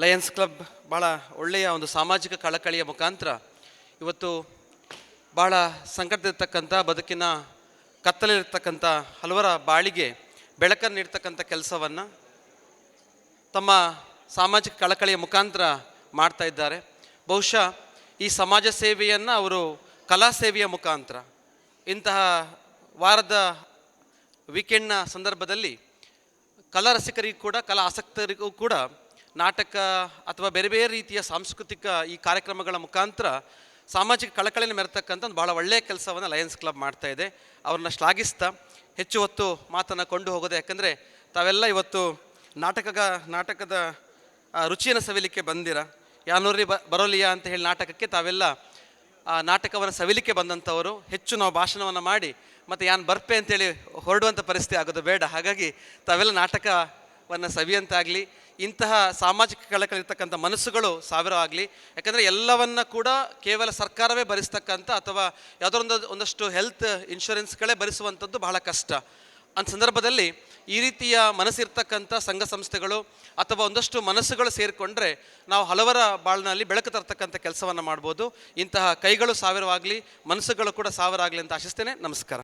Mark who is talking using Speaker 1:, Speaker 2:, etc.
Speaker 1: Lions club ಭಾಳ ಒಳ್ಳೆಯ ಒಂದು ಸಾಮಾಜಿಕ ಕಳಕಳಿಯ ಮುಖಾಂತರ ಇವತ್ತು ಭಾಳ ಸಂಕಟದಿರ್ತಕ್ಕಂಥ ಬದುಕಿನ ಕತ್ತಲಿರ್ತಕ್ಕಂಥ ಹಲವರ ಬಾಳಿಗೆ ಬೆಳಕನ್ನು ನೀಡ್ತಕ್ಕಂಥ ಕೆಲಸವನ್ನು ತಮ್ಮ ಸಾಮಾಜಿಕ ಕಳಕಳಿಯ ಮುಖಾಂತರ ಮಾಡ್ತಾ ಇದ್ದಾರೆ. ಬಹುಶಃ ಈ ಸಮಾಜ ಸೇವೆಯನ್ನು ಅವರು ಕಲಾ ಸೇವೆಯ ಮುಖಾಂತರ ಇಂತಹ ವಾರದ ವೀಕೆಂಡ್ನ ಸಂದರ್ಭದಲ್ಲಿ ಕಲಾ ರಸಿಕರಿಗೂ ಕೂಡ ಕಲಾ ಆಸಕ್ತರಿಗೂ ಕೂಡ ನಾಟಕ ಅಥವಾ ಬೇರೆ ಬೇರೆ ರೀತಿಯ ಸಾಂಸ್ಕೃತಿಕ ಈ ಕಾರ್ಯಕ್ರಮಗಳ ಮುಖಾಂತರ ಸಾಮಾಜಿಕ ಕಳಕಳಿಯನ್ನು ಮೆರೆತಕ್ಕಂಥ ಒಂದು ಭಾಳ ಒಳ್ಳೆಯ ಕೆಲಸವನ್ನು ಲಯನ್ಸ್ ಕ್ಲಬ್ ಮಾಡ್ತಾ ಇದೆ. ಅವ್ರನ್ನ ಶ್ಲಾಘಿಸ್ತಾ ಹೆಚ್ಚು ಹೊತ್ತು ಮಾತನ್ನು ಕೊಂಡು ಹೋಗೋದು, ಯಾಕಂದರೆ ತಾವೆಲ್ಲ ಇವತ್ತು ನಾಟಕದ ರುಚಿಯನ್ನು ಸವಿಲಿಕ್ಕೆ ಬಂದಿರ. ಯಾನೂರಿ ಬರೋಲಿಯಾ ಅಂತ ಹೇಳಿ ನಾಟಕಕ್ಕೆ ತಾವೆಲ್ಲ ನಾಟಕವನ್ನು ಸವಿಲಿಕ್ಕೆ ಬಂದಂಥವರು. ಹೆಚ್ಚು ನಾವು ಭಾಷಣವನ್ನು ಮಾಡಿ ಮತ್ತು ಯಾನ್ ಬರ್ಪೆ ಅಂತೇಳಿ ಹೊರಡುವಂಥ ಪರಿಸ್ಥಿತಿ ಆಗೋದು ಬೇಡ. ಹಾಗಾಗಿ ತಾವೆಲ್ಲ ನಾಟಕವನ್ನು ಸವಿಯಂತಾಗಲಿ, ಇಂತಹ ಸಾಮಾಜಿಕ ಕಳಕಳಿರ್ತಕ್ಕಂಥ ಮನಸ್ಸುಗಳು ಸಾವಿರ ಆಗಲಿ. ಯಾಕಂದರೆ ಎಲ್ಲವನ್ನ ಕೂಡ ಕೇವಲ ಸರ್ಕಾರವೇ ಭರಿಸ್ತಕ್ಕಂಥ ಅಥವಾ ಯಾವುದೋ ಒಂದಷ್ಟು ಹೆಲ್ತ್ ಇನ್ಶೂರೆನ್ಸ್ಗಳೇ ಭರಿಸುವಂಥದ್ದು ಬಹಳ ಕಷ್ಟ. ಅಂಥ ಸಂದರ್ಭದಲ್ಲಿ ಈ ರೀತಿಯ ಮನಸ್ಸಿರ್ತಕ್ಕಂಥ ಸಂಘ ಸಂಸ್ಥೆಗಳು ಅಥವಾ ಒಂದಷ್ಟು ಮನಸ್ಸುಗಳು ಸೇರಿಕೊಂಡ್ರೆ ನಾವು ಹಲವರ ಬಾಳಿನಲ್ಲಿ ಬೆಳಕು ತರ್ತಕ್ಕಂಥ ಕೆಲಸವನ್ನು ಮಾಡ್ಬೋದು. ಇಂತಹ ಕೈಗಳು ಸಾವಿರವಾಗಲಿ, ಮನಸ್ಸುಗಳು ಕೂಡ ಸಾವಿರ ಆಗಲಿ ಅಂತ ಆಶಿಸ್ತೇನೆ. ನಮಸ್ಕಾರ.